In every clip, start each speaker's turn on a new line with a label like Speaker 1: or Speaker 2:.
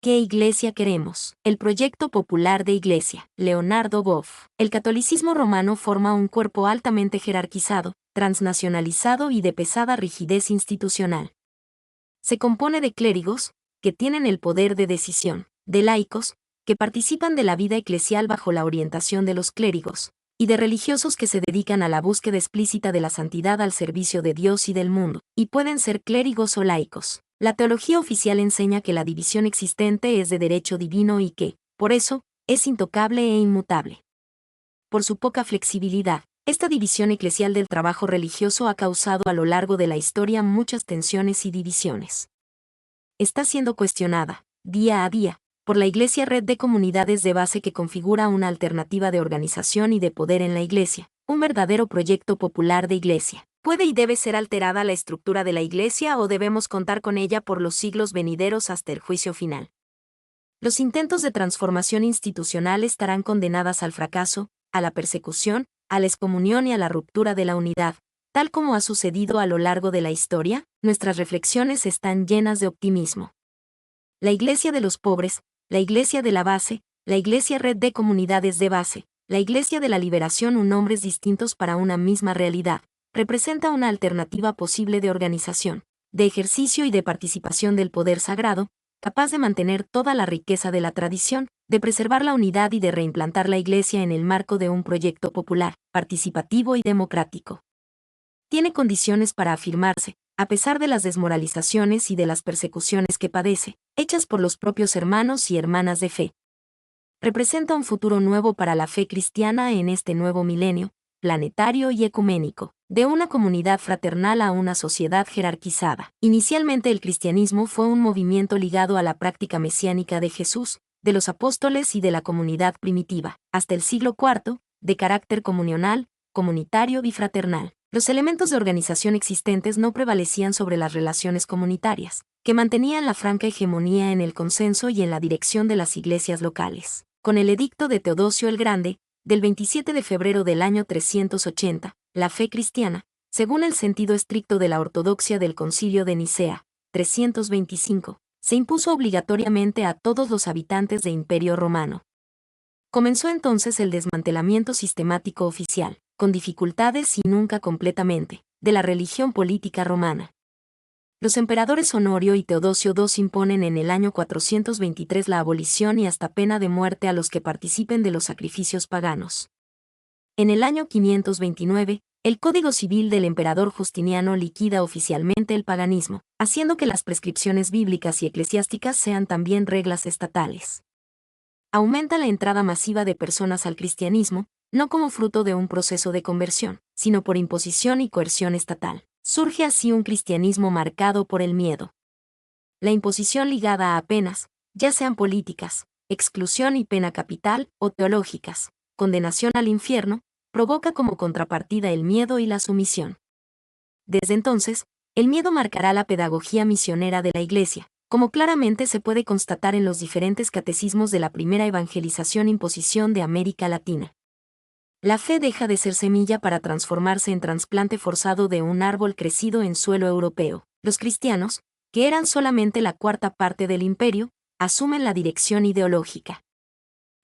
Speaker 1: ¿Qué iglesia queremos? El proyecto popular de iglesia. Leonardo Boff. El catolicismo romano forma un cuerpo altamente jerarquizado, transnacionalizado y de pesada rigidez institucional. Se compone de clérigos, que tienen el poder de decisión, de laicos, que participan de la vida eclesial bajo la orientación de los clérigos, y de religiosos que se dedican a la búsqueda explícita de la santidad al servicio de Dios y del mundo, y pueden ser clérigos o laicos. La teología oficial enseña que la división existente es de derecho divino y que, por eso, es intocable e inmutable. Por su poca flexibilidad, esta división eclesial del trabajo religioso ha causado a lo largo de la historia muchas tensiones y divisiones. Está siendo cuestionada, día a día, por la Iglesia Red de Comunidades de Base, que configura una alternativa de organización y de poder en la Iglesia, un verdadero proyecto popular de Iglesia. ¿Puede y debe ser alterada la estructura de la Iglesia o debemos contar con ella por los siglos venideros hasta el juicio final? Los intentos de transformación institucional estarán condenadas al fracaso, a la persecución, a la excomunión y a la ruptura de la unidad. Tal como ha sucedido a lo largo de la historia, nuestras reflexiones están llenas de optimismo. La Iglesia de los pobres, la Iglesia de la base, la Iglesia Red de Comunidades de Base, la Iglesia de la Liberación, nombres distintos para una misma realidad, representa una alternativa posible de organización, de ejercicio y de participación del poder sagrado, capaz de mantener toda la riqueza de la tradición, de preservar la unidad y de reimplantar la Iglesia en el marco de un proyecto popular, participativo y democrático. Tiene condiciones para afirmarse, a pesar de las desmoralizaciones y de las persecuciones que padece, hechas por los propios hermanos y hermanas de fe. Representa un futuro nuevo para la fe cristiana en este nuevo milenio, planetario y ecuménico, de una comunidad fraternal a una sociedad jerarquizada. Inicialmente el cristianismo fue un movimiento ligado a la práctica mesiánica de Jesús, de los apóstoles y de la comunidad primitiva, hasta el siglo IV, de carácter comunional, comunitario y fraternal. Los elementos de organización existentes no prevalecían sobre las relaciones comunitarias, que mantenían la franca hegemonía en el consenso y en la dirección de las iglesias locales. Con el edicto de Teodosio el Grande, del 27 de febrero del año 380, la fe cristiana, según el sentido estricto de la ortodoxia del Concilio de Nicea, 325, se impuso obligatoriamente a todos los habitantes de Imperio Romano. Comenzó entonces el desmantelamiento sistemático oficial, con dificultades y nunca completamente, de la religión política romana. Los emperadores Honorio y Teodosio II imponen en el año 423 la abolición y hasta pena de muerte a los que participen de los sacrificios paganos. En el año 529, el Código Civil del emperador Justiniano liquida oficialmente el paganismo, haciendo que las prescripciones bíblicas y eclesiásticas sean también reglas estatales. Aumenta la entrada masiva de personas al cristianismo, no como fruto de un proceso de conversión, sino por imposición y coerción estatal. Surge así un cristianismo marcado por el miedo. La imposición ligada a penas, ya sean políticas, exclusión y pena capital, o teológicas, condenación al infierno, provoca como contrapartida el miedo y la sumisión. Desde entonces, el miedo marcará la pedagogía misionera de la Iglesia, como claramente se puede constatar en los diferentes catecismos de la primera evangelización-imposición de América Latina. La fe deja de ser semilla para transformarse en trasplante forzado de un árbol crecido en suelo europeo. Los cristianos, que eran solamente la cuarta parte del imperio, asumen la dirección ideológica.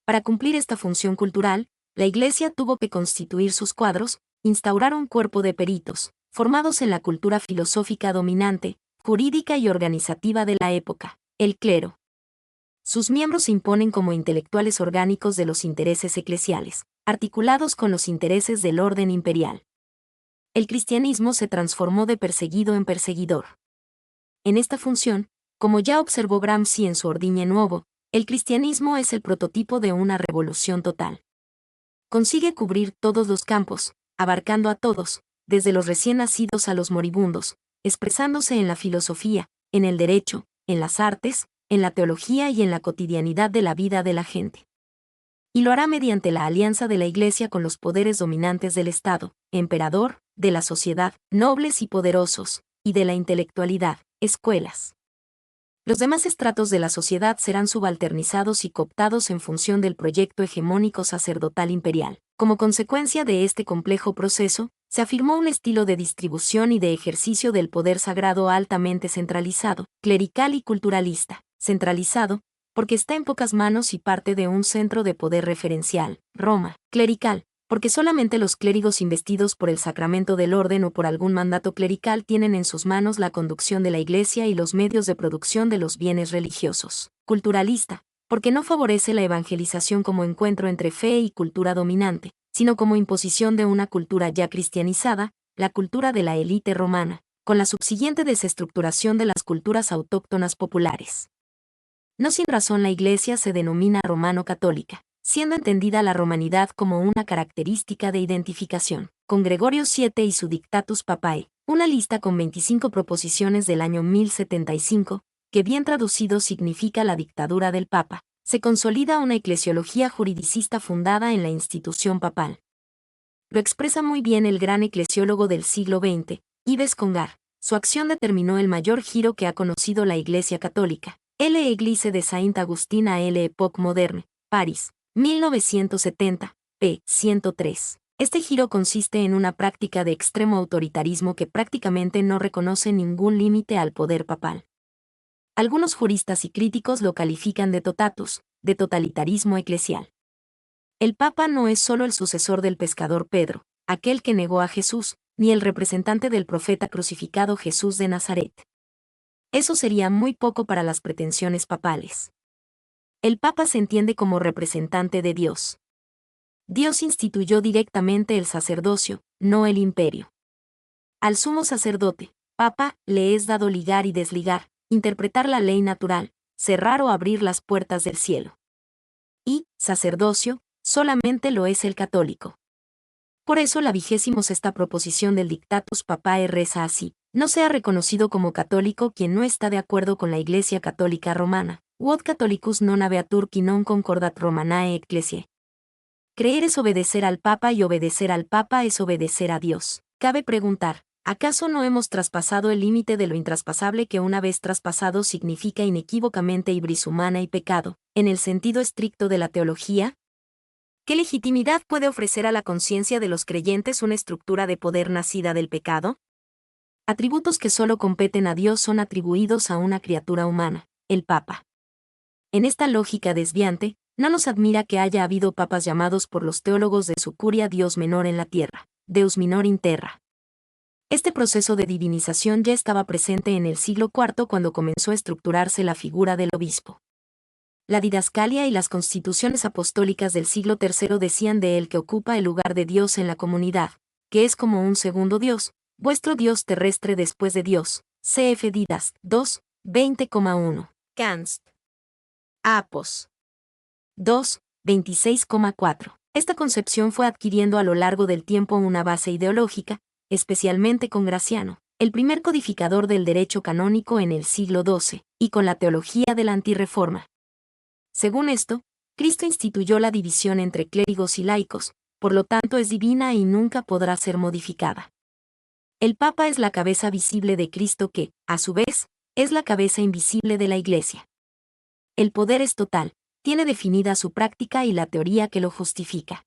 Speaker 1: Para cumplir esta función cultural, la Iglesia tuvo que constituir sus cuadros, instaurar un cuerpo de peritos, formados en la cultura filosófica dominante, jurídica y organizativa de la época, el clero. Sus miembros se imponen como intelectuales orgánicos de los intereses eclesiales, articulados con los intereses del orden imperial. El cristianismo se transformó de perseguido en perseguidor. En esta función, como ya observó Gramsci en su Ordigne Nuovo, el cristianismo es el prototipo de una revolución total. Consigue cubrir todos los campos, abarcando a todos, desde los recién nacidos a los moribundos, expresándose en la filosofía, en el derecho, en las artes, en la teología y en la cotidianidad de la vida de la gente. Y lo hará mediante la alianza de la Iglesia con los poderes dominantes del Estado, emperador, de la sociedad, nobles y poderosos, y de la intelectualidad, escuelas. Los demás estratos de la sociedad serán subalternizados y cooptados en función del proyecto hegemónico sacerdotal imperial. Como consecuencia de este complejo proceso, se afirmó un estilo de distribución y de ejercicio del poder sagrado altamente centralizado, clerical y culturalista. Centralizado, porque está en pocas manos y parte de un centro de poder referencial, Roma. Clerical, porque solamente los clérigos investidos por el sacramento del orden o por algún mandato clerical tienen en sus manos la conducción de la Iglesia y los medios de producción de los bienes religiosos. Culturalista, porque no favorece la evangelización como encuentro entre fe y cultura dominante, sino como imposición de una cultura ya cristianizada, la cultura de la élite romana, con la subsiguiente desestructuración de las culturas autóctonas populares. No sin razón la Iglesia se denomina romano-católica, siendo entendida la romanidad como una característica de identificación. Con Gregorio VII y su Dictatus Papae, una lista con 25 proposiciones del año 1075, que bien traducido significa la dictadura del Papa, se consolida una eclesiología juridicista fundada en la institución papal. Lo expresa muy bien el gran eclesiólogo del siglo XX, Yves Congar. Su acción determinó el mayor giro que ha conocido la Iglesia católica. L'Église de Saint-Augustin à l'époque moderne, París, 1970, p. 103. Este giro consiste en una práctica de extremo autoritarismo que prácticamente no reconoce ningún límite al poder papal. Algunos juristas y críticos lo califican de totatus, de totalitarismo eclesial. El Papa no es solo el sucesor del pescador Pedro, aquel que negó a Jesús, ni el representante del profeta crucificado Jesús de Nazaret. Eso sería muy poco para las pretensiones papales. El Papa se entiende como representante de Dios. Dios instituyó directamente el sacerdocio, no el imperio. Al sumo sacerdote, Papa, le es dado ligar y desligar, interpretar la ley natural, cerrar o abrir las puertas del cielo. Y, sacerdocio, solamente lo es el católico. Por eso la 26ª proposición del Dictatus Papae reza así: no sea reconocido como católico quien no está de acuerdo con la Iglesia Católica Romana. Quod Catholicus non habeatur qui non concordat Romanae Ecclesiae. Creer es obedecer al Papa y obedecer al Papa es obedecer a Dios. Cabe preguntar, ¿acaso no hemos traspasado el límite de lo intraspasable que una vez traspasado significa inequívocamente ibris humana y pecado, en el sentido estricto de la teología? ¿Qué legitimidad puede ofrecer a la conciencia de los creyentes una estructura de poder nacida del pecado? Atributos que solo competen a Dios son atribuidos a una criatura humana, el Papa. En esta lógica desviante, no nos admira que haya habido papas llamados por los teólogos de su curia Dios menor en la tierra, Deus minor in terra. Este proceso de divinización ya estaba presente en el siglo IV cuando comenzó a estructurarse la figura del obispo. La didascalia y las constituciones apostólicas del siglo III decían de él que ocupa el lugar de Dios en la comunidad, que es como un segundo Dios, vuestro Dios terrestre después de Dios. Cf. Didas 2, 20,1. Canst. Apos. 2, 26,4. Esta concepción fue adquiriendo a lo largo del tiempo una base ideológica, especialmente con Graciano, el primer codificador del derecho canónico en el siglo XII, y con la teología de la antirreforma. Según esto, Cristo instituyó la división entre clérigos y laicos, por lo tanto es divina y nunca podrá ser modificada. El Papa es la cabeza visible de Cristo que, a su vez, es la cabeza invisible de la Iglesia. El poder es total, tiene definida su práctica y la teoría que lo justifica.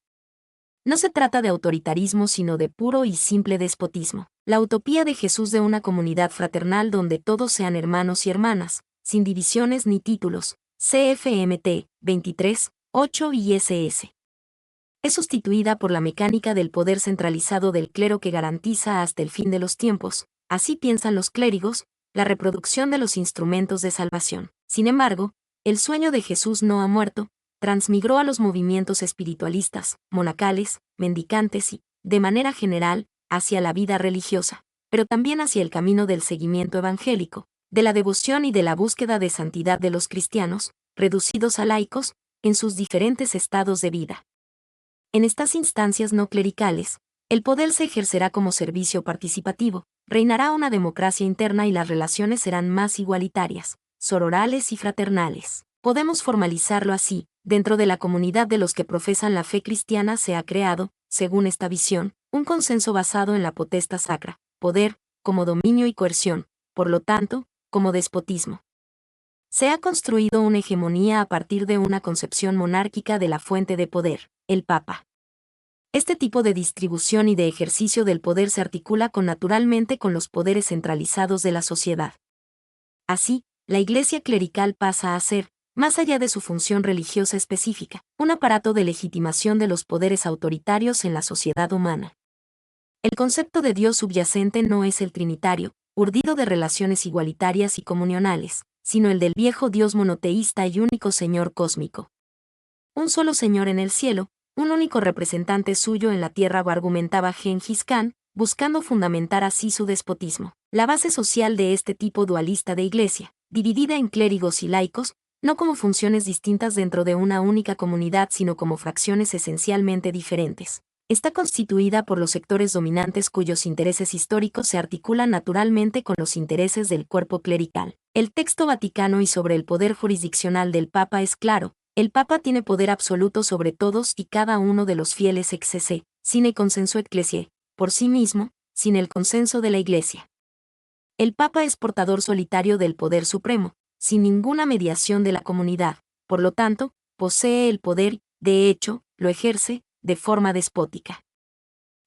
Speaker 1: No se trata de autoritarismo sino de puro y simple despotismo. La utopía de Jesús de una comunidad fraternal donde todos sean hermanos y hermanas, sin divisiones ni títulos, CFMT 23, 8 y SS. Es sustituida por la mecánica del poder centralizado del clero que garantiza hasta el fin de los tiempos, así piensan los clérigos, la reproducción de los instrumentos de salvación. Sin embargo, el sueño de Jesús no ha muerto, transmigró a los movimientos espiritualistas, monacales, mendicantes y, de manera general, hacia la vida religiosa, pero también hacia el camino del seguimiento evangélico, de la devoción y de la búsqueda de santidad de los cristianos, reducidos a laicos, en sus diferentes estados de vida. En estas instancias no clericales, el poder se ejercerá como servicio participativo, reinará una democracia interna y las relaciones serán más igualitarias, sororales y fraternales. Podemos formalizarlo así: dentro de la comunidad de los que profesan la fe cristiana se ha creado, según esta visión, un consenso basado en la potestas sacra, poder, como dominio y coerción, por lo tanto, como despotismo. Se ha construido una hegemonía a partir de una concepción monárquica de la fuente de poder, el Papa. Este tipo de distribución y de ejercicio del poder se articula naturalmente con los poderes centralizados de la sociedad. Así, la Iglesia clerical pasa a ser, más allá de su función religiosa específica, un aparato de legitimación de los poderes autoritarios en la sociedad humana. El concepto de Dios subyacente no es el trinitario, urdido de relaciones igualitarias y comunionales, sino el del viejo Dios monoteísta y único Señor cósmico. Un solo Señor en el cielo, un único representante suyo en la tierra, argumentaba Gengis Khan, buscando fundamentar así su despotismo. La base social de este tipo dualista de iglesia, dividida en clérigos y laicos, no como funciones distintas dentro de una única comunidad sino como fracciones esencialmente diferentes, está constituida por los sectores dominantes cuyos intereses históricos se articulan naturalmente con los intereses del cuerpo clerical. El texto vaticano y sobre el poder jurisdiccional del Papa es claro: el Papa tiene poder absoluto sobre todos y cada uno de los fieles ex se, sine consenso ecclesiae, por sí mismo, sin el consenso de la Iglesia. El Papa es portador solitario del poder supremo, sin ninguna mediación de la comunidad, por lo tanto, posee el poder, de hecho, lo ejerce, de forma despótica.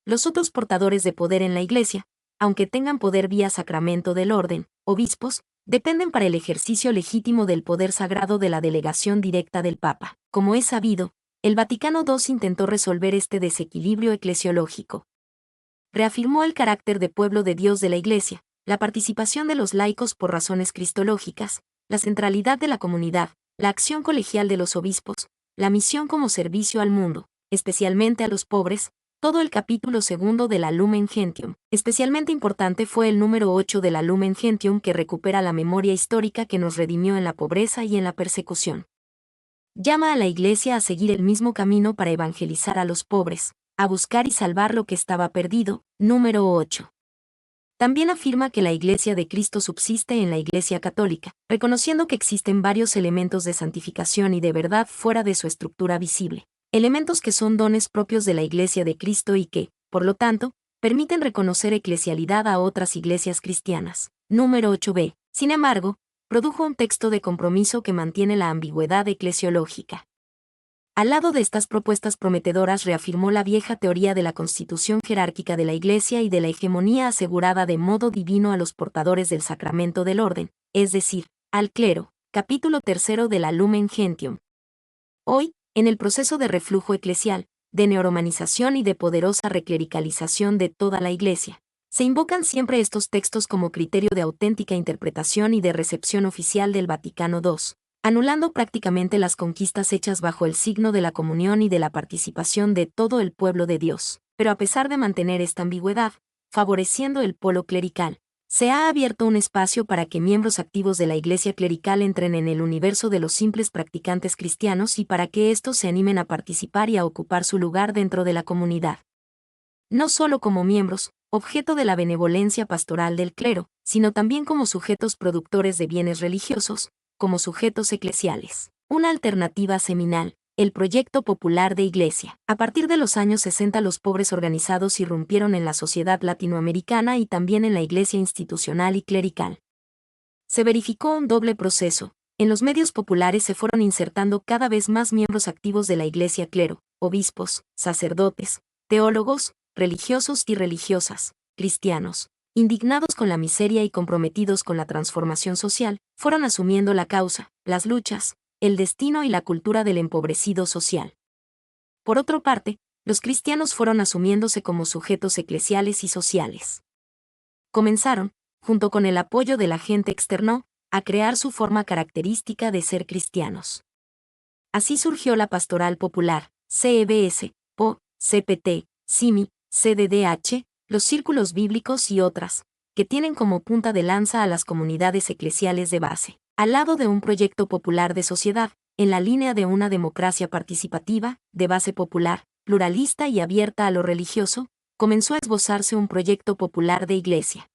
Speaker 1: Los otros portadores de poder en la Iglesia, aunque tengan poder vía sacramento del orden, obispos, dependen para el ejercicio legítimo del poder sagrado de la delegación directa del Papa. Como es sabido, el Vaticano II intentó resolver este desequilibrio eclesiológico. Reafirmó el carácter de pueblo de Dios de la Iglesia, la participación de los laicos por razones cristológicas, la centralidad de la comunidad, la acción colegial de los obispos, la misión como servicio al mundo, especialmente a los pobres. Todo el capítulo segundo de la Lumen Gentium. Especialmente importante fue el número 8 de la Lumen Gentium, que recupera la memoria histórica que nos redimió en la pobreza y en la persecución. Llama a la Iglesia a seguir el mismo camino para evangelizar a los pobres, a buscar y salvar lo que estaba perdido. Número 8. También afirma que la Iglesia de Cristo subsiste en la Iglesia católica, reconociendo que existen varios elementos de santificación y de verdad fuera de su estructura visible. Elementos que son dones propios de la Iglesia de Cristo y que, por lo tanto, permiten reconocer eclesialidad a otras iglesias cristianas. Número 8b. Sin embargo, produjo un texto de compromiso que mantiene la ambigüedad eclesiológica. Al lado de estas propuestas prometedoras reafirmó la vieja teoría de la constitución jerárquica de la Iglesia y de la hegemonía asegurada de modo divino a los portadores del sacramento del orden, es decir, al clero. Capítulo 3 de la Lumen Gentium. Hoy, en el proceso de reflujo eclesial, de neoromanización y de poderosa reclericalización de toda la Iglesia, se invocan siempre estos textos como criterio de auténtica interpretación y de recepción oficial del Vaticano II, anulando prácticamente las conquistas hechas bajo el signo de la comunión y de la participación de todo el pueblo de Dios. Pero a pesar de mantener esta ambigüedad, favoreciendo el polo clerical, se ha abierto un espacio para que miembros activos de la Iglesia clerical entren en el universo de los simples practicantes cristianos y para que éstos se animen a participar y a ocupar su lugar dentro de la comunidad. No solo como miembros, objeto de la benevolencia pastoral del clero, sino también como sujetos productores de bienes religiosos, como sujetos eclesiales. Una alternativa seminal, el proyecto popular de iglesia. A partir de los años 60 los pobres organizados irrumpieron en la sociedad latinoamericana y también en la iglesia institucional y clerical. Se verificó un doble proceso. En los medios populares se fueron insertando cada vez más miembros activos de la iglesia: clero, obispos, sacerdotes, teólogos, religiosos y religiosas, cristianos, indignados con la miseria y comprometidos con la transformación social, fueron asumiendo la causa, las luchas, el destino y la cultura del empobrecido social. Por otra parte, los cristianos fueron asumiéndose como sujetos eclesiales y sociales. Comenzaron, junto con el apoyo de la gente externa, a crear su forma característica de ser cristianos. Así surgió la pastoral popular, CEBS, PO, CPT, CIMI, CDDH, los círculos bíblicos y otras, que tienen como punta de lanza a las comunidades eclesiales de base. Al lado de un proyecto popular de sociedad, en la línea de una democracia participativa, de base popular, pluralista y abierta a lo religioso, comenzó a esbozarse un proyecto popular de iglesia.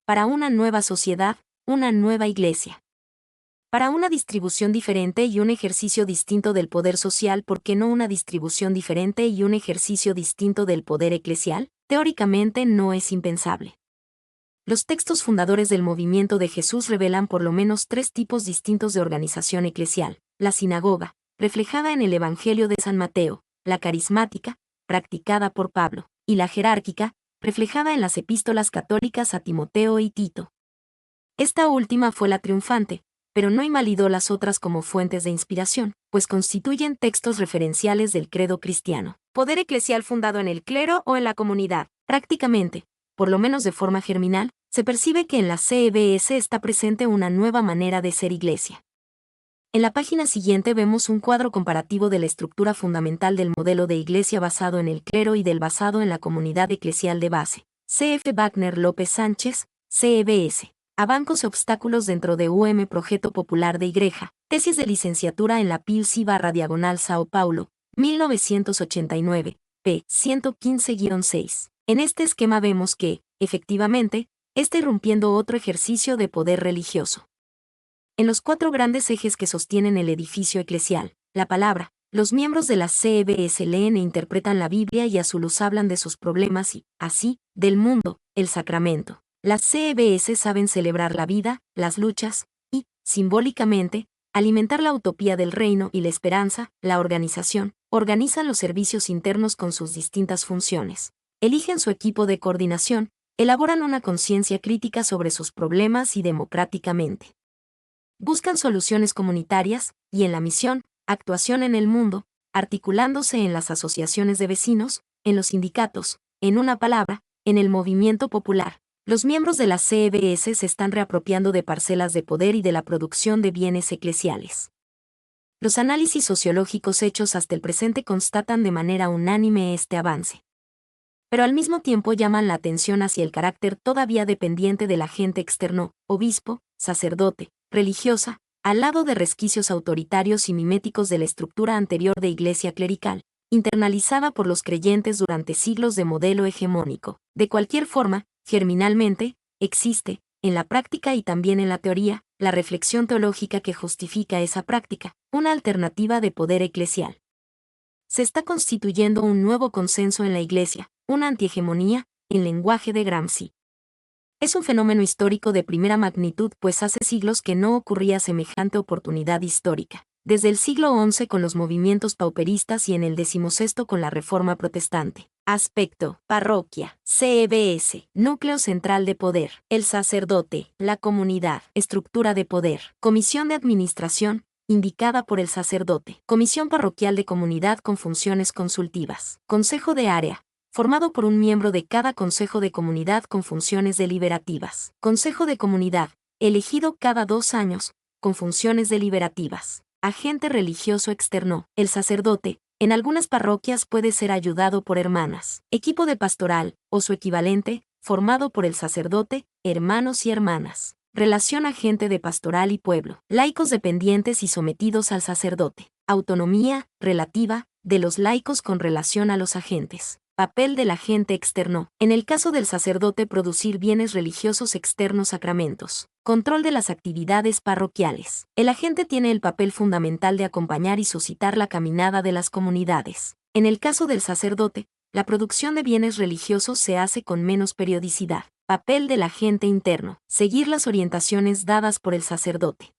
Speaker 1: Para una nueva sociedad, una nueva iglesia. Para una distribución diferente y un ejercicio distinto del poder social, ¿por qué no una distribución diferente y un ejercicio distinto del poder eclesial? Teóricamente no es impensable. Los textos fundadores del movimiento de Jesús revelan por lo menos 3 tipos distintos de organización eclesial: la sinagoga, reflejada en el Evangelio de San Mateo; la carismática, practicada por Pablo; y la jerárquica, reflejada en las epístolas católicas a Timoteo y Tito. Esta última fue la triunfante, pero no invalidó las otras como fuentes de inspiración, pues constituyen textos referenciales del credo cristiano. Poder eclesial fundado en el clero o en la comunidad. Prácticamente, por lo menos de forma germinal, se percibe que en la CEBS está presente una nueva manera de ser iglesia. En la página siguiente vemos un cuadro comparativo de la estructura fundamental del modelo de iglesia basado en el clero y del basado en la comunidad eclesial de base. C.F. Wagner López Sánchez, CEBS. Abancos y obstáculos dentro de Projeto Popular de Igreja. Tesis de licenciatura en la PUC/Diagonal Sao Paulo, 1989, p. 115-6. En este esquema vemos que, efectivamente, está irrumpiendo otro ejercicio de poder religioso. En los 4 grandes ejes que sostienen el edificio eclesial, la palabra, los miembros de la CEBS leen e interpretan la Biblia y a su luz hablan de sus problemas y, así, del mundo, el sacramento. Las CEBS saben celebrar la vida, las luchas, y, simbólicamente, alimentar la utopía del reino y la esperanza. La organización, organizan los servicios internos con sus distintas funciones. Eligen su equipo de coordinación, elaboran una conciencia crítica sobre sus problemas y democráticamente buscan soluciones comunitarias, y en la misión, actuación en el mundo, articulándose en las asociaciones de vecinos, en los sindicatos, en una palabra, en el movimiento popular. Los miembros de la CEBS se están reapropiando de parcelas de poder y de la producción de bienes eclesiales. Los análisis sociológicos hechos hasta el presente constatan de manera unánime este avance. Pero al mismo tiempo llaman la atención hacia el carácter todavía dependiente del agente externo, obispo, sacerdote, religiosa, al lado de resquicios autoritarios y miméticos de la estructura anterior de iglesia clerical, internalizada por los creyentes durante siglos de modelo hegemónico. De cualquier forma, germinalmente, existe, en la práctica y también en la teoría, la reflexión teológica que justifica esa práctica, una alternativa de poder eclesial. Se está constituyendo un nuevo consenso en la iglesia, una antihegemonía, en lenguaje de Gramsci. Es un fenómeno histórico de primera magnitud, pues hace siglos que no ocurría semejante oportunidad histórica. Desde el siglo XI con los movimientos pauperistas y en el XVI con la Reforma Protestante. Aspecto, parroquia, CEBS, núcleo central de poder, el sacerdote, la comunidad, estructura de poder, comisión de administración, indicada por el sacerdote, comisión parroquial de comunidad con funciones consultivas, consejo de área, formado por un miembro de cada consejo de comunidad con funciones deliberativas. Consejo de comunidad, elegido cada 2 años, con funciones deliberativas. Agente religioso externo, el sacerdote, en algunas parroquias puede ser ayudado por hermanas. Equipo de pastoral, o su equivalente, formado por el sacerdote, hermanos y hermanas. Relación agente de pastoral y pueblo. Laicos dependientes y sometidos al sacerdote. Autonomía, relativa, de los laicos con relación a los agentes. Papel del agente externo. En el caso del sacerdote, producir bienes religiosos externos, sacramentos. Control de las actividades parroquiales. El agente tiene el papel fundamental de acompañar y suscitar la caminada de las comunidades. En el caso del sacerdote, la producción de bienes religiosos se hace con menos periodicidad. Papel del agente interno. Seguir las orientaciones dadas por el sacerdote.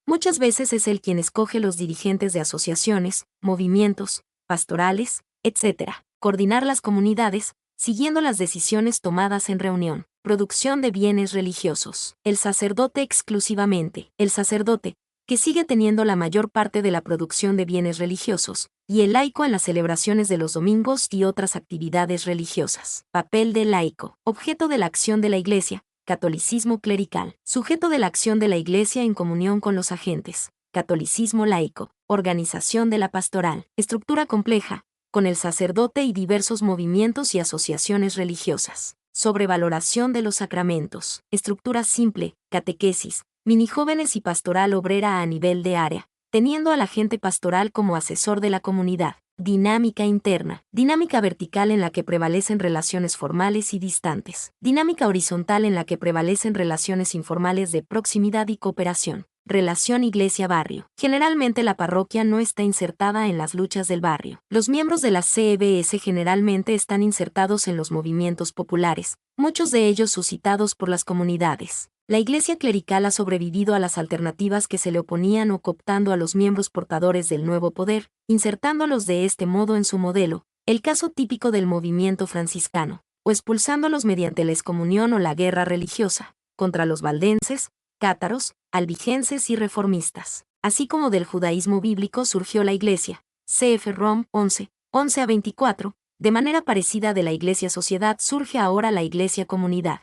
Speaker 1: Muchas veces es él quien escoge los dirigentes de asociaciones, movimientos, pastorales, etc. Coordinar las comunidades, siguiendo las decisiones tomadas en reunión. Producción de bienes religiosos. El sacerdote exclusivamente. El sacerdote, que sigue teniendo la mayor parte de la producción de bienes religiosos, y el laico en las celebraciones de los domingos y otras actividades religiosas. Papel del laico. Objeto de la acción de la Iglesia. Catolicismo clerical. Sujeto de la acción de la Iglesia en comunión con los agentes. Catolicismo laico. Organización de la pastoral. Estructura compleja, con el sacerdote y diversos movimientos y asociaciones religiosas. Sobrevaloración de los sacramentos. Estructura simple, catequesis, minijóvenes y pastoral obrera a nivel de área, teniendo al agente pastoral como asesor de la comunidad. Dinámica interna. Dinámica vertical en la que prevalecen relaciones formales y distantes. Dinámica horizontal en la que prevalecen relaciones informales de proximidad y cooperación. Relación iglesia-barrio. Generalmente la parroquia no está insertada en las luchas del barrio. Los miembros de la CEBS generalmente están insertados en los movimientos populares, muchos de ellos suscitados por las comunidades. La iglesia clerical ha sobrevivido a las alternativas que se le oponían o cooptando a los miembros portadores del nuevo poder, insertándolos de este modo en su modelo, el caso típico del movimiento franciscano, o expulsándolos mediante la excomunión o la guerra religiosa, contra los valdenses, cátaros, albigenses y reformistas. Así como del judaísmo bíblico surgió la Iglesia, cf. Rom 11, 11-24, de manera parecida de la Iglesia Sociedad surge ahora la Iglesia Comunidad.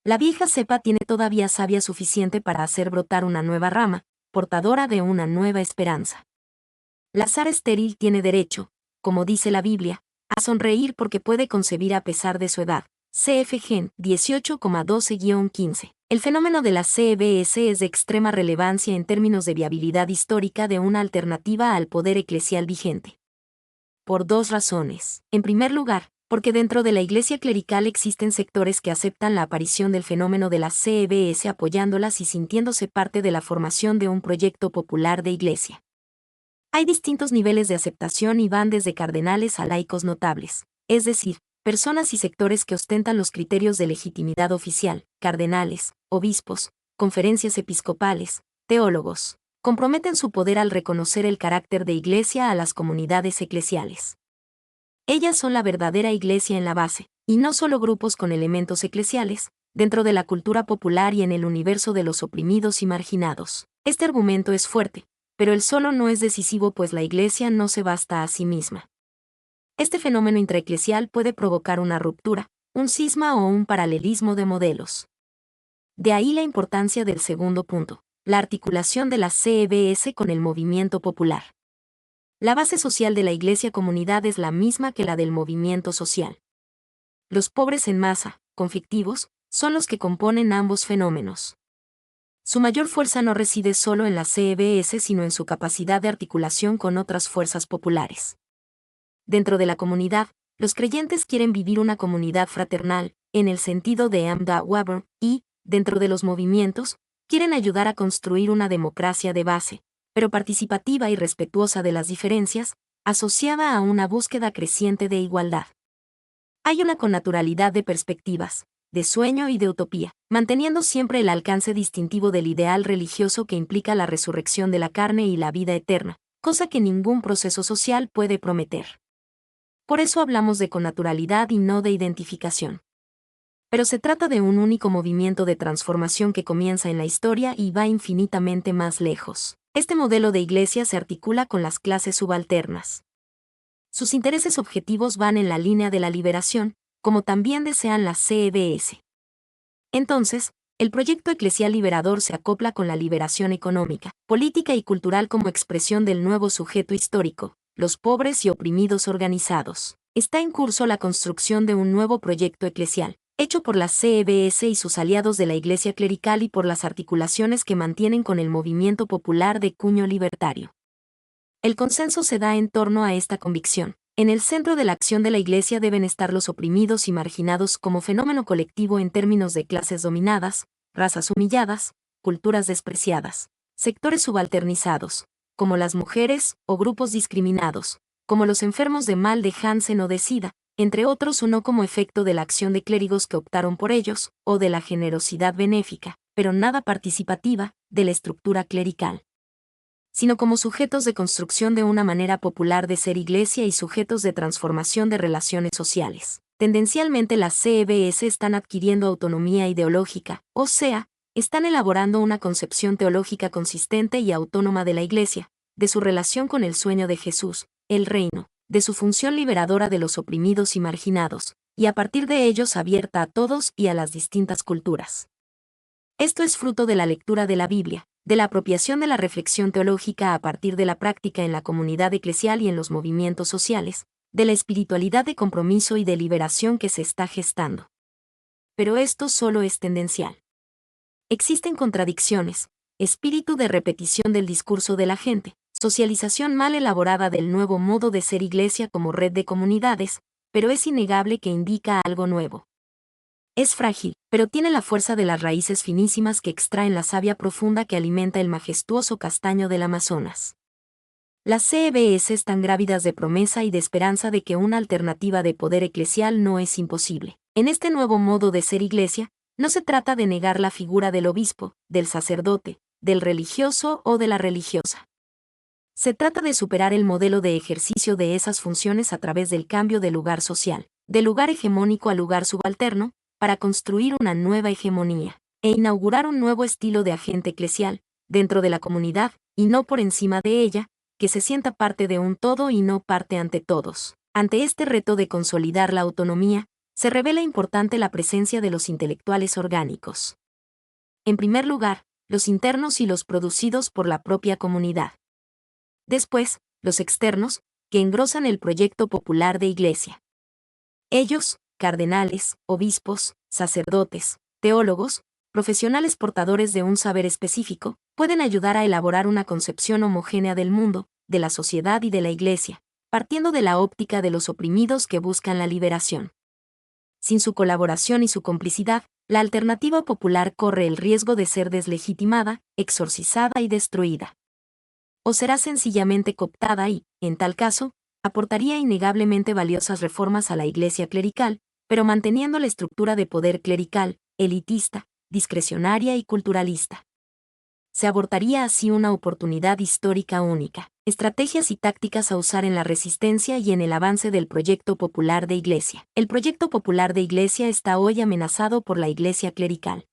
Speaker 1: La vieja cepa tiene todavía savia suficiente para hacer brotar una nueva rama, portadora de una nueva esperanza. La Sara estéril tiene derecho, como dice la Biblia, a sonreír porque puede concebir a pesar de su edad. Cf. Gen 18,12-15. El fenómeno de la CBS es de extrema relevancia en términos de viabilidad histórica de una alternativa al poder eclesial vigente. Por dos razones. En primer lugar, porque dentro de la Iglesia clerical existen sectores que aceptan la aparición del fenómeno de la CBS apoyándolas y sintiéndose parte de la formación de un proyecto popular de Iglesia. Hay distintos niveles de aceptación y van desde cardenales a laicos notables, es decir, personas y sectores que ostentan los criterios de legitimidad oficial, cardenales, obispos, conferencias episcopales, teólogos, comprometen su poder al reconocer el carácter de Iglesia a las comunidades eclesiales. Ellas son la verdadera Iglesia en la base, y no solo grupos con elementos eclesiales, dentro de la cultura popular y en el universo de los oprimidos y marginados. Este argumento es fuerte, pero el solo no es decisivo pues la Iglesia no se basta a sí misma. Este fenómeno intraeclesial puede provocar una ruptura, un cisma o un paralelismo de modelos. De ahí la importancia del segundo punto, la articulación de la CBS con el movimiento popular. La base social de la Iglesia Comunidad es la misma que la del movimiento social. Los pobres en masa, conflictivos, son los que componen ambos fenómenos. Su mayor fuerza no reside solo en la CBS sino en su capacidad de articulación con otras fuerzas populares. Dentro de la comunidad, los creyentes quieren vivir una comunidad fraternal, en el sentido de Amda Weber, y, dentro de los movimientos, quieren ayudar a construir una democracia de base, pero participativa y respetuosa de las diferencias, asociada a una búsqueda creciente de igualdad. Hay una connaturalidad de perspectivas, de sueño y de utopía, manteniendo siempre el alcance distintivo del ideal religioso que implica la resurrección de la carne y la vida eterna, cosa que ningún proceso social puede prometer. Por eso hablamos de connaturalidad y no de identificación. Pero se trata de un único movimiento de transformación que comienza en la historia y va infinitamente más lejos. Este modelo de iglesia se articula con las clases subalternas. Sus intereses objetivos van en la línea de la liberación, como también desean las CBS. Entonces, el proyecto eclesial liberador se acopla con la liberación económica, política y cultural como expresión del nuevo sujeto histórico, los pobres y oprimidos organizados. Está en curso la construcción de un nuevo proyecto eclesial, hecho por la CBS y sus aliados de la Iglesia clerical y por las articulaciones que mantienen con el movimiento popular de cuño libertario. El consenso se da en torno a esta convicción. En el centro de la acción de la Iglesia deben estar los oprimidos y marginados como fenómeno colectivo en términos de clases dominadas, razas humilladas, culturas despreciadas, sectores subalternizados, como las mujeres o grupos discriminados, como los enfermos de mal de Hansen o de SIDA, entre otros o no como efecto de la acción de clérigos que optaron por ellos, o de la generosidad benéfica, pero nada participativa, de la estructura clerical, sino como sujetos de construcción de una manera popular de ser iglesia y sujetos de transformación de relaciones sociales. Tendencialmente las CBS están adquiriendo autonomía ideológica, o sea, están elaborando una concepción teológica consistente y autónoma de la Iglesia, de su relación con el sueño de Jesús, el reino, de su función liberadora de los oprimidos y marginados, y a partir de ellos abierta a todos y a las distintas culturas. Esto es fruto de la lectura de la Biblia, de la apropiación de la reflexión teológica a partir de la práctica en la comunidad eclesial y en los movimientos sociales, de la espiritualidad de compromiso y de liberación que se está gestando. Pero esto solo es tendencial. Existen contradicciones, espíritu de repetición del discurso de la gente, socialización mal elaborada del nuevo modo de ser iglesia como red de comunidades, pero es innegable que indica algo nuevo. Es frágil, pero tiene la fuerza de las raíces finísimas que extraen la savia profunda que alimenta el majestuoso castaño del Amazonas. Las CBS están grávidas de promesa y de esperanza de que una alternativa de poder eclesial no es imposible. En este nuevo modo de ser iglesia, no se trata de negar la figura del obispo, del sacerdote, del religioso o de la religiosa. Se trata de superar el modelo de ejercicio de esas funciones a través del cambio de lugar social, de lugar hegemónico a lugar subalterno, para construir una nueva hegemonía. e inaugurar un nuevo estilo de agente eclesial, dentro de la comunidad, y no por encima de ella, que se sienta parte de un todo y no parte ante todos. Ante este reto de consolidar la autonomía, se revela importante la presencia de los intelectuales orgánicos. En primer lugar, los internos y los producidos por la propia comunidad. Después, los externos, que engrosan el proyecto popular de Iglesia. Ellos, cardenales, obispos, sacerdotes, teólogos, profesionales portadores de un saber específico, pueden ayudar a elaborar una concepción homogénea del mundo, de la sociedad y de la Iglesia, partiendo de la óptica de los oprimidos que buscan la liberación. Sin su colaboración y su complicidad, la alternativa popular corre el riesgo de ser deslegitimada, exorcizada y destruida. O será sencillamente cooptada y, en tal caso, aportaría innegablemente valiosas reformas a la Iglesia clerical, pero manteniendo la estructura de poder clerical, elitista, discrecionaria y culturalista. Se abortaría así una oportunidad histórica única, estrategias y tácticas a usar en la resistencia y en el avance del proyecto popular de Iglesia. El proyecto popular de Iglesia está hoy amenazado por la Iglesia clerical.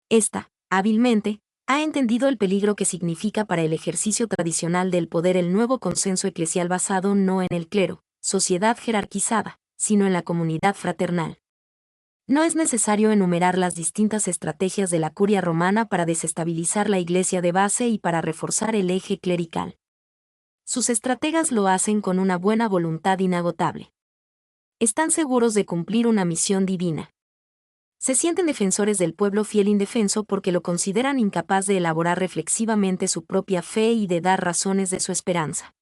Speaker 1: Esta, hábilmente, ha entendido el peligro que significa para el ejercicio tradicional del poder el nuevo consenso eclesial basado no en el clero, sociedad jerarquizada, sino en la comunidad fraternal. No es necesario enumerar las distintas estrategias de la curia romana para desestabilizar la Iglesia de base y para reforzar el eje clerical. Sus estrategas lo hacen con una buena voluntad inagotable. Están seguros de cumplir una misión divina. Se sienten defensores del pueblo fiel indefenso porque lo consideran incapaz de elaborar reflexivamente su propia fe y de dar razones de su esperanza.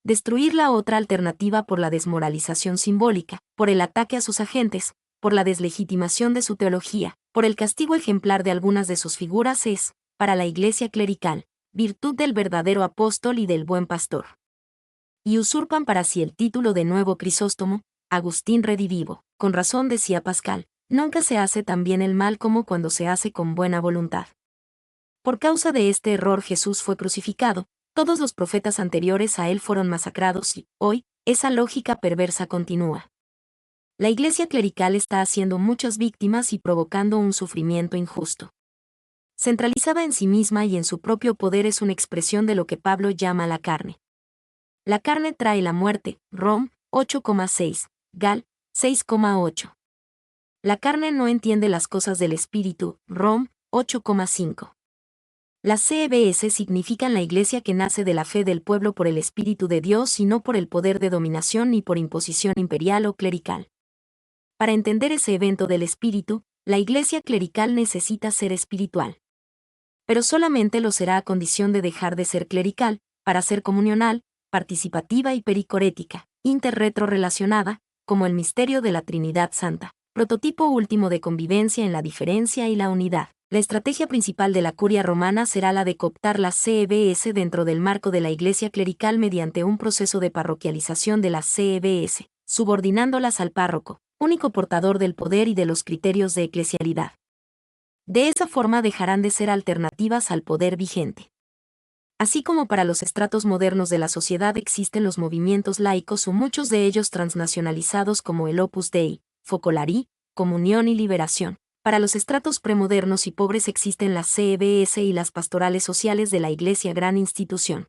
Speaker 1: Destruir la otra alternativa por la desmoralización simbólica, por el ataque a sus agentes, por la deslegitimación de su teología, por el castigo ejemplar de algunas de sus figuras es, para la Iglesia clerical, virtud del verdadero apóstol y del buen pastor. Y usurpan para sí el título de nuevo Crisóstomo, Agustín redivivo. Con razón decía Pascal, nunca se hace tan bien el mal como cuando se hace con buena voluntad. Por causa de este error Jesús fue crucificado, todos los profetas anteriores a él fueron masacrados y, hoy, esa lógica perversa continúa. La Iglesia clerical está haciendo muchas víctimas y provocando un sufrimiento injusto. Centralizada en sí misma y en su propio poder es una expresión de lo que Pablo llama la carne. La carne trae la muerte, Rom. 8,6, Gal. 6,8. La carne no entiende las cosas del espíritu, Rom. 8,5. Las CBS significan la Iglesia que nace de la fe del pueblo por el Espíritu de Dios y no por el poder de dominación ni por imposición imperial o clerical. Para entender ese evento del Espíritu, la Iglesia clerical necesita ser espiritual. Pero solamente lo será a condición de dejar de ser clerical, para ser comunional, participativa y pericorética, interretrorelacionada, como el misterio de la Trinidad Santa, prototipo último de convivencia en la diferencia y la unidad. La estrategia principal de la curia romana será la de cooptar las CBS dentro del marco de la Iglesia clerical mediante un proceso de parroquialización de las CBS, subordinándolas al párroco, único portador del poder y de los criterios de eclesialidad. De esa forma dejarán de ser alternativas al poder vigente. Así como para los estratos modernos de la sociedad existen los movimientos laicos o muchos de ellos transnacionalizados como el Opus Dei, Focolari, Comunión y Liberación. Para los estratos premodernos y pobres existen las CBS y las pastorales sociales de la Iglesia gran institución.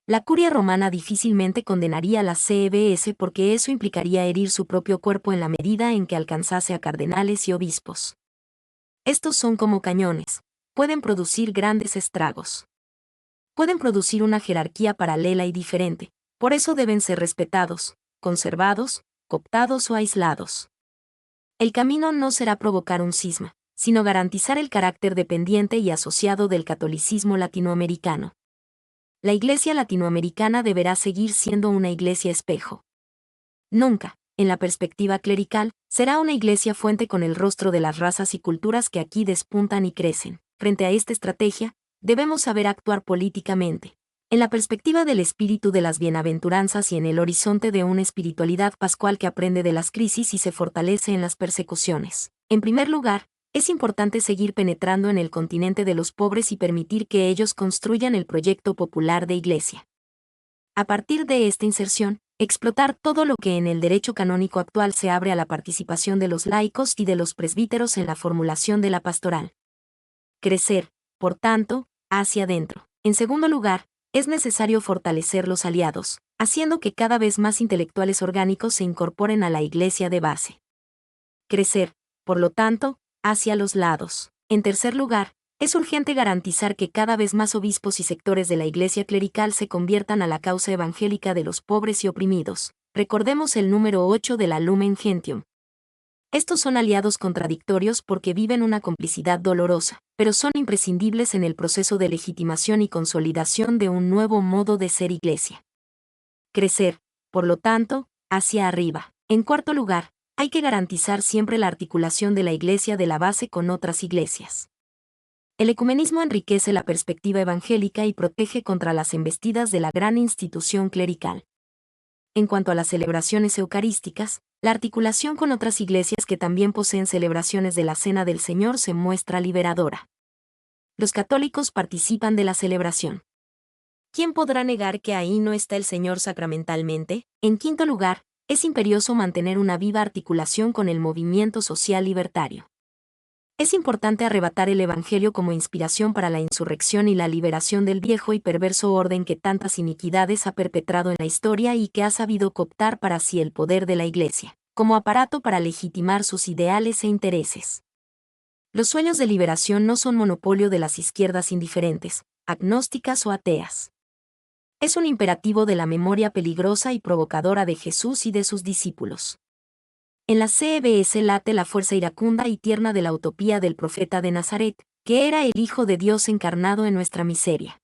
Speaker 1: La curia romana difícilmente condenaría a las CBS porque eso implicaría herir su propio cuerpo en la medida en que alcanzase a cardenales y obispos. Estos son como cañones, pueden producir grandes estragos. Pueden producir una jerarquía paralela y diferente, por eso deben ser respetados, conservados, cooptados o aislados. El camino no será provocar un cisma, sino garantizar el carácter dependiente y asociado del catolicismo latinoamericano. La Iglesia latinoamericana deberá seguir siendo una iglesia espejo. Nunca, en la perspectiva clerical, será una iglesia fuente con el rostro de las razas y culturas que aquí despuntan y crecen. Frente a esta estrategia, debemos saber actuar políticamente. En la perspectiva del espíritu de las bienaventuranzas y en el horizonte de una espiritualidad pascual que aprende de las crisis y se fortalece en las persecuciones. En primer lugar, es importante seguir penetrando en el continente de los pobres y permitir que ellos construyan el proyecto popular de Iglesia. A partir de esta inserción, Explotar todo lo que en el derecho canónico actual se abre a la participación de los laicos y de los presbíteros en la formulación de la pastoral. Crecer, por tanto, hacia adentro. En segundo lugar, es necesario fortalecer los aliados, haciendo que cada vez más intelectuales orgánicos se incorporen a la Iglesia de base. Crecer, por lo tanto, hacia los lados. En tercer lugar, es urgente garantizar que cada vez más obispos y sectores de la Iglesia clerical se conviertan a la causa evangélica de los pobres y oprimidos. Recordemos el número 8 de la Lumen Gentium. Estos son aliados contradictorios porque viven una complicidad dolorosa, pero son imprescindibles en el proceso de legitimación y consolidación de un nuevo modo de ser Iglesia. Crecer, por lo tanto, hacia arriba. En cuarto lugar, hay que garantizar siempre la articulación de la Iglesia de la base con otras iglesias. El ecumenismo enriquece la perspectiva evangélica y protege contra las embestidas de la gran institución clerical. En cuanto a las celebraciones eucarísticas, la articulación con otras iglesias que también poseen celebraciones de la Cena del Señor se muestra liberadora. Los católicos participan de la celebración. ¿Quién podrá negar que ahí no está el Señor sacramentalmente? En quinto lugar, es imperioso mantener una viva articulación con el movimiento social libertario. Es importante arrebatar el Evangelio como inspiración para la insurrección y la liberación del viejo y perverso orden que tantas iniquidades ha perpetrado en la historia y que ha sabido cooptar para sí el poder de la Iglesia, como aparato para legitimar sus ideales e intereses. Los sueños de liberación no son monopolio de las izquierdas indiferentes, agnósticas o ateas. Es un imperativo de la memoria peligrosa y provocadora de Jesús y de sus discípulos. En la CBS late la fuerza iracunda y tierna de la utopía del profeta de Nazaret, que era el Hijo de Dios encarnado en nuestra miseria.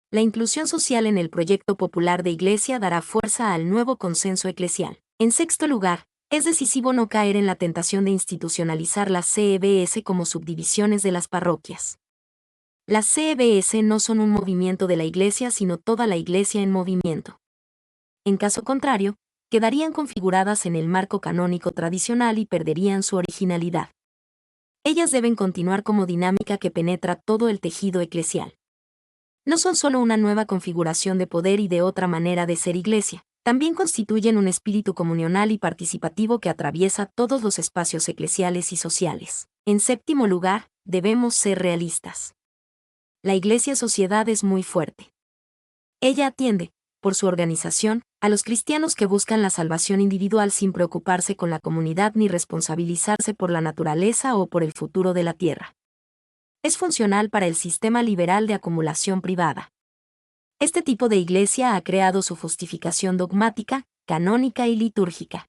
Speaker 1: La inclusión social en el proyecto popular de Iglesia dará fuerza al nuevo consenso eclesial. En sexto lugar, es decisivo no caer en la tentación de institucionalizar las CBS como subdivisiones de las parroquias. Las CBS no son un movimiento de la Iglesia sino toda la Iglesia en movimiento. En caso contrario, quedarían configuradas en el marco canónico tradicional y perderían su originalidad. Ellas deben continuar como dinámica que penetra todo el tejido eclesial. No son solo una nueva configuración de poder y de otra manera de ser Iglesia, también constituyen un espíritu comunional y participativo que atraviesa todos los espacios eclesiales y sociales. En séptimo lugar, debemos ser realistas. La Iglesia-sociedad es muy fuerte. Ella atiende, por su organización, a los cristianos que buscan la salvación individual sin preocuparse con la comunidad ni responsabilizarse por la naturaleza o por el futuro de la tierra. Es funcional para el sistema liberal de acumulación privada. Este tipo de iglesia ha creado su justificación dogmática, canónica y litúrgica.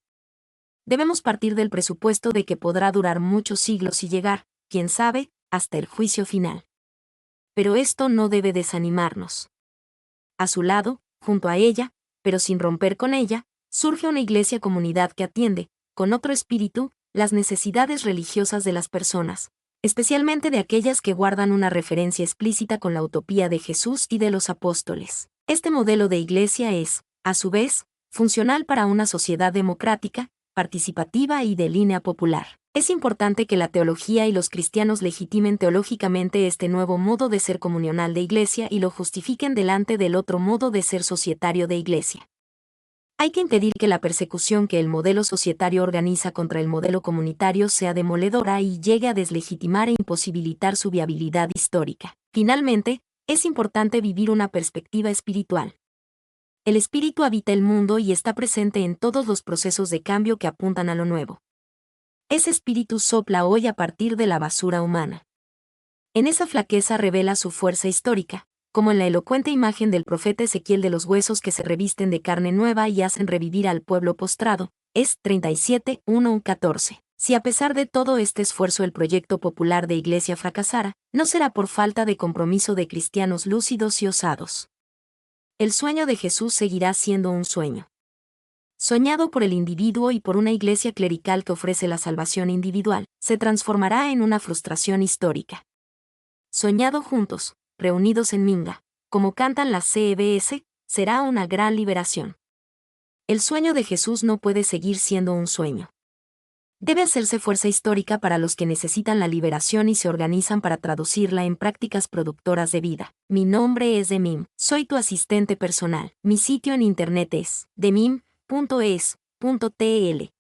Speaker 1: Debemos partir del presupuesto de que podrá durar muchos siglos y llegar, quién sabe, hasta el juicio final. Pero esto no debe desanimarnos. A su lado, junto a ella, pero sin romper con ella, surge una iglesia-comunidad que atiende, con otro espíritu, las necesidades religiosas de las personas, especialmente de aquellas que guardan una referencia explícita con la utopía de Jesús y de los apóstoles. Este modelo de iglesia es, a su vez, funcional para una sociedad democrática, participativa y de línea popular. Es importante que la teología y los cristianos legitimen teológicamente este nuevo modo de ser comunional de iglesia y lo justifiquen delante del otro modo de ser societario de iglesia. Hay que impedir que la persecución que el modelo societario organiza contra el modelo comunitario sea demoledora y llegue a deslegitimar e imposibilitar su viabilidad histórica. Finalmente, es importante vivir una perspectiva espiritual. El espíritu habita el mundo y está presente en todos los procesos de cambio que apuntan a lo nuevo. Ese espíritu sopla hoy a partir de la basura humana. En esa flaqueza revela su fuerza histórica, como en la elocuente imagen del profeta Ezequiel de los huesos que se revisten de carne nueva y hacen revivir al pueblo postrado, es 37, 1-14. Si a pesar de todo este esfuerzo el proyecto popular de iglesia fracasara, no será por falta de compromiso de cristianos lúcidos y osados. El sueño de Jesús seguirá siendo un sueño. Soñado por el individuo y por una iglesia clerical que ofrece la salvación individual, se transformará en una frustración histórica. Soñado juntos, reunidos en Minga, como cantan las CBS, será una gran liberación. El sueño de Jesús no puede seguir siendo un sueño. Debe hacerse fuerza histórica para los que necesitan la liberación y se organizan para traducirla en prácticas productoras de vida. Mi nombre es Demim, soy tu asistente personal. Mi sitio en internet es demim.org. .es.tl